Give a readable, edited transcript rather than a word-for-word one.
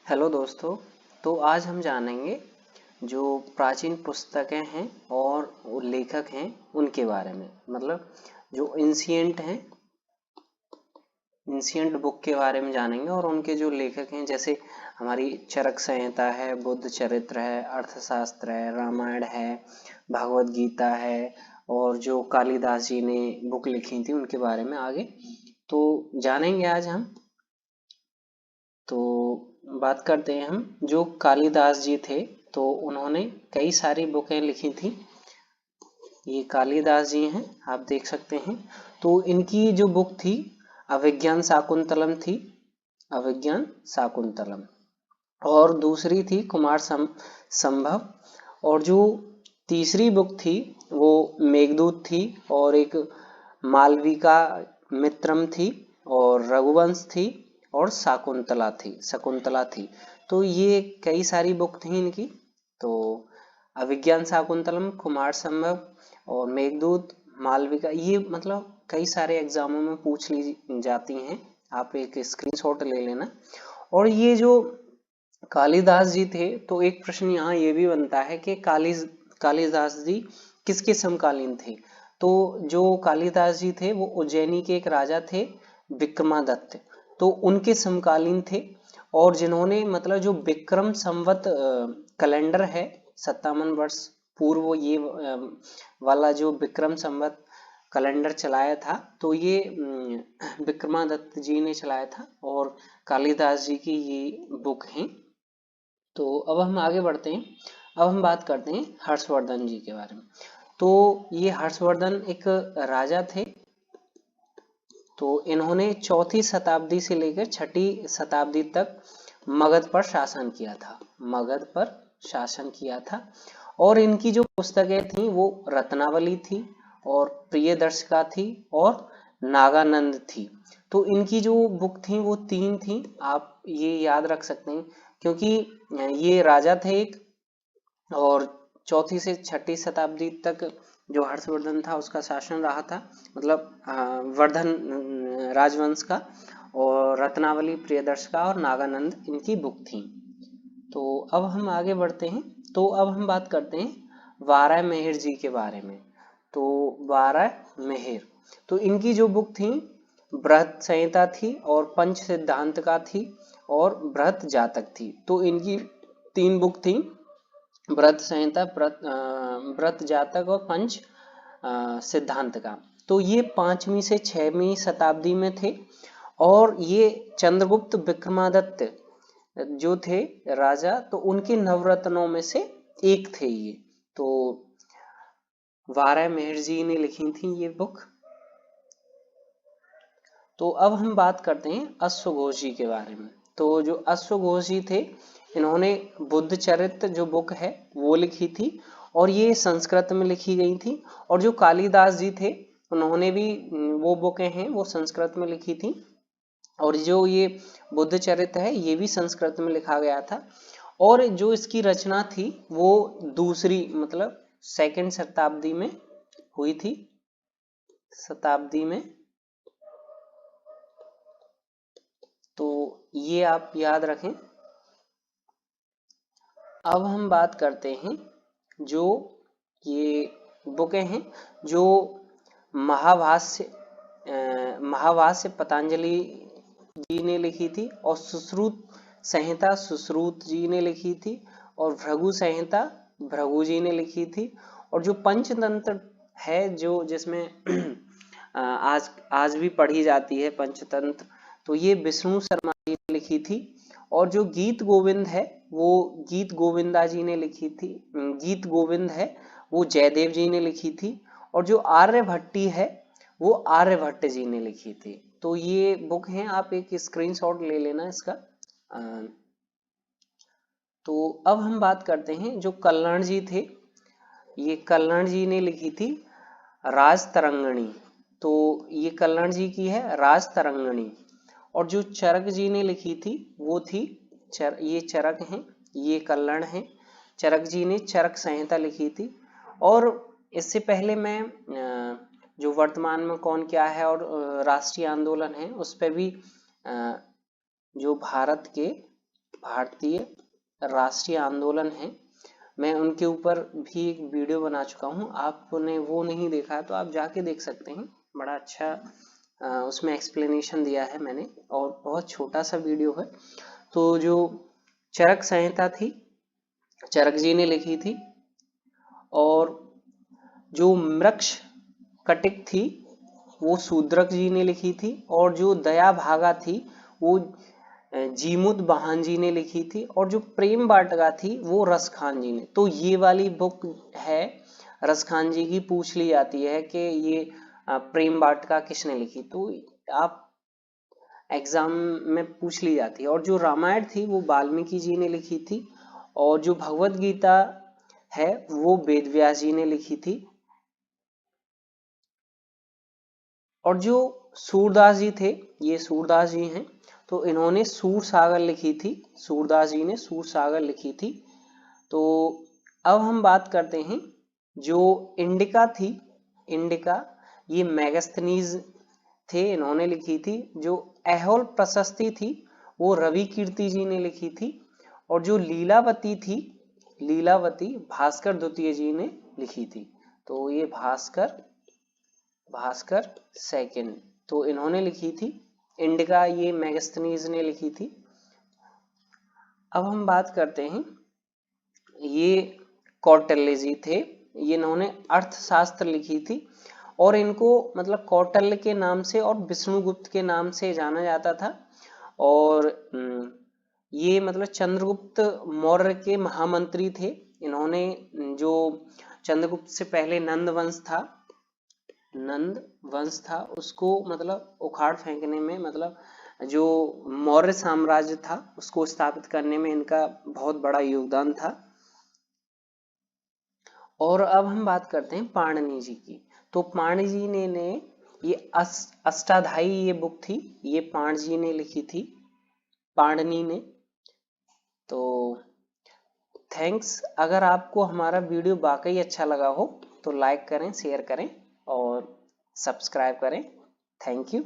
Hello दोस्तों। तो आज हम जानेंगे जो प्राचीन पुस्तकें हैं और वो लेखक हैं उनके बारे में, मतलब जो इंसियंट बुक के बारे में जानेंगे और उनके जो लेखक हैं, जैसे हमारी चरक संहिता है, बुद्ध चरित्र है, अर्थशास्त्र है, रामायण है, भगवत गीता है और जो कालिदास जी ने बुक लिखी थी उनके बारे में आगे तो जानेंगे आज हम। तो बात करते हैं हम जो कालिदास जी थे। तो उन्होंने कई सारी बुकें लिखी थी। ये कालिदास जी हैं, आप देख सकते हैं। तो इनकी जो बुक थी अभिज्ञान शाकुंतलम थी, अभिज्ञान शाकुंतलम। और दूसरी थी संभव। और जो तीसरी बुक थी वो मेघदूत थी। और एक मालविका मित्रम थी और रघुवंश थी और शकुंतला थी। तो ये कई सारी बुक थी इनकी। तो अभिज्ञान शाकुंतलम, कुमार संभव और मेघदूत, मालविका, ये मतलब कई सारे एग्जामों में पूछ ली जाती हैं। आप एक स्क्रीनशॉट ले लेना। और ये जो कालिदास जी थे, तो एक प्रश्न यहाँ ये भी बनता है कि कालिदास जी किसके समकालीन थे। तो जो कालिदास जी थे वो उज्जैनी के एक राजा थे, विक्रमादित्य। तो उनके समकालीन थे। और जिन्होंने मतलब जो विक्रम संवत कैलेंडर है, 57 वर्ष पूर्व ये वाला जो विक्रम संवत कैलेंडर चलाया था, तो ये विक्रमादित्य जी ने चलाया था। और कालिदास जी की ये बुक है। तो अब हम आगे बढ़ते हैं। अब हम बात करते हैं हर्षवर्धन जी के बारे में। तो ये हर्षवर्धन एक राजा थे। तो इन्होंने चौथी शताब्दी से लेकर छठी शताब्दी तक मगध पर शासन किया था। मगध पर शासन किया था। और इनकी जो पुस्तकें थी वो रत्नावली थी और प्रियदर्शिका थी और नागानंद थी। तो इनकी जो बुक थी वो तीन थी, आप ये याद रख सकते हैं। क्योंकि ये राजा थे एक, और चौथी से छठी शताब्दी तक जो हर्षवर्धन था उसका शासन रहा था, मतलब वर्धन राजवंश का। और रत्नावली, प्रियदर्शिका और नागानंद इनकी बुक थी। तो अब हम आगे बढ़ते हैं। तो अब हम बात करते हैं वाराह मेहर जी के बारे में। तो वाराह मेहर, तो इनकी जो बुक थी बृहत संहिता थी और पंच सिद्धांत का थी और बृहत जातक थी। तो इनकी तीन बुक थी, बृहत संहिता, बृहत जातक और पंच सिद्धांत का। तो ये 5वीं से 6वीं शताब्दी में थे। और ये चंद्रगुप्त विक्रमादित्य जो थे राजा, तो उनके नवरत्नों में से एक थे ये। तो वाराह मेहर जी ने लिखी थी ये बुक। तो अब हम बात करते हैं अश्वघोष जी के बारे में। तो जो अश्वघोष जी थे, इन्होंने बुद्ध चरित्र जो बुक है वो लिखी थी और ये संस्कृत में लिखी गई थी। और जो कालिदास जी थे उन्होंने भी वो बुकें हैं वो संस्कृत में लिखी थी। और जो ये बुद्ध चरित्र है ये भी संस्कृत में लिखा गया था। और जो इसकी रचना थी वो दूसरी, मतलब सेकंड शताब्दी में हुई थी। शताब्दी में, तो ये आप याद रखें। अब हम बात करते हैं जो ये बुकें हैं जो महाभाष्य महाभाष्य पतंजलि जी ने लिखी थी, और सुश्रुत संहिता सुश्रुत जी ने लिखी थी, और भृगु संहिता भृगु जी ने लिखी थी। और जो पंचतंत्र है जो जिसमें आज आज भी पढ़ी जाती है पंचतंत्र, तो ये विष्णु शर्मा जी ने लिखी थी। और जो गीत गोविंद है वो गीत गोविंदा जी ने लिखी थी। गीत गोविंद है वो जयदेव जी ने लिखी थी। और जो आर्यभट्टी है वो आर्यभट्ट जी ने लिखी थी। तो ये बुक है, आप एक स्क्रीनशॉट ले लेना इसका। तो अब हम बात करते हैं जो कल्याण जी थे। ये कल्याण जी ने लिखी थी राज तरंगणी। तो ये कल्याण जी की है राज तरंगणी। और जो चरक जी ने लिखी थी वो थी ये चरक हैं, ये कल्याण है। चरक जी ने चरक संहिता लिखी थी। और इससे पहले मैं जो वर्तमान में कौन क्या है और राष्ट्रीय आंदोलन है उस पर भी जो भारत के भारतीय राष्ट्रीय आंदोलन है। मैं उनके ऊपर भी एक वीडियो बना चुका हूँ, आपने वो नहीं देखा है तो आप जाके देख सकते हैं। बड़ा अच्छा उसमें एक्सप्लेनेशन दिया है मैंने, और बहुत छोटा सा वीडियो है। तो जो चरक संहिता थी, चरक जी ने लिखी थी, और जो मृक्ष कटिक थी वो शूद्रक जी ने लिखी थी, और जो दया भागा थी वो जीमुत बहान जी ने लिखी थी, और जो प्रेम वाटिका थी वो रसखान जी ने। तो ये वाली बुक है रसखान जी की, पूछ ली जाती है कि ये प्रेम वाटिका किसने लिखी, तो आप एग्जाम में पूछ ली जाती है। और जो रामायण थी वो वाल्मीकि जी ने लिखी थी, और जो भगवत गीता है वो वेद व्यास जी ने लिखी थी। और जो सूरदास जी थे, ये सूरदास जी हैं, तो इन्होंने सूर सागर लिखी थी, सूरदास जी ने सूर सागर लिखी थी। तो अब हम बात करते हैं जो इंडिका थी, इंडिका ये मेगास्थनीज थे, इन्होंने लिखी थी। जो ऐहोल प्रशस्ति थी वो रवि कीर्ति जी ने लिखी थी, और जो लीलावती थी, लीलावती भास्कर द्वितीय जी ने लिखी थी। तो ये भास्कर सेकंड, तो इन्होंने लिखी थी। इंडिका ये मेगास्थनीज ने लिखी थी। अब हम बात करते हैं, ये कौटिल्य जी थे, ये इन्होंने अर्थशास्त्र लिखी थी, और इनको मतलब कौटिल्य के नाम से और विष्णुगुप्त के नाम से जाना जाता था। और ये मतलब चंद्रगुप्त मौर्य के महामंत्री थे। इन्होंने जो चंद्रगुप्त से पहले नंद वंश था उसको मतलब उखाड़ फेंकने में, मतलब जो मौर्य साम्राज्य था उसको स्थापित करने में इनका बहुत बड़ा योगदान था। और अब हम बात करते हैं पाणिनि जी की। तो पाणिनि जी ने ये अष्टाध्यायी ये बुक थी, ये पाणिनि जी ने लिखी थी, पाणिनि ने। तो थैंक्स। अगर आपको हमारा वीडियो वाकई अच्छा लगा हो तो लाइक करें, शेयर करें और सब्सक्राइब करें। Thank you.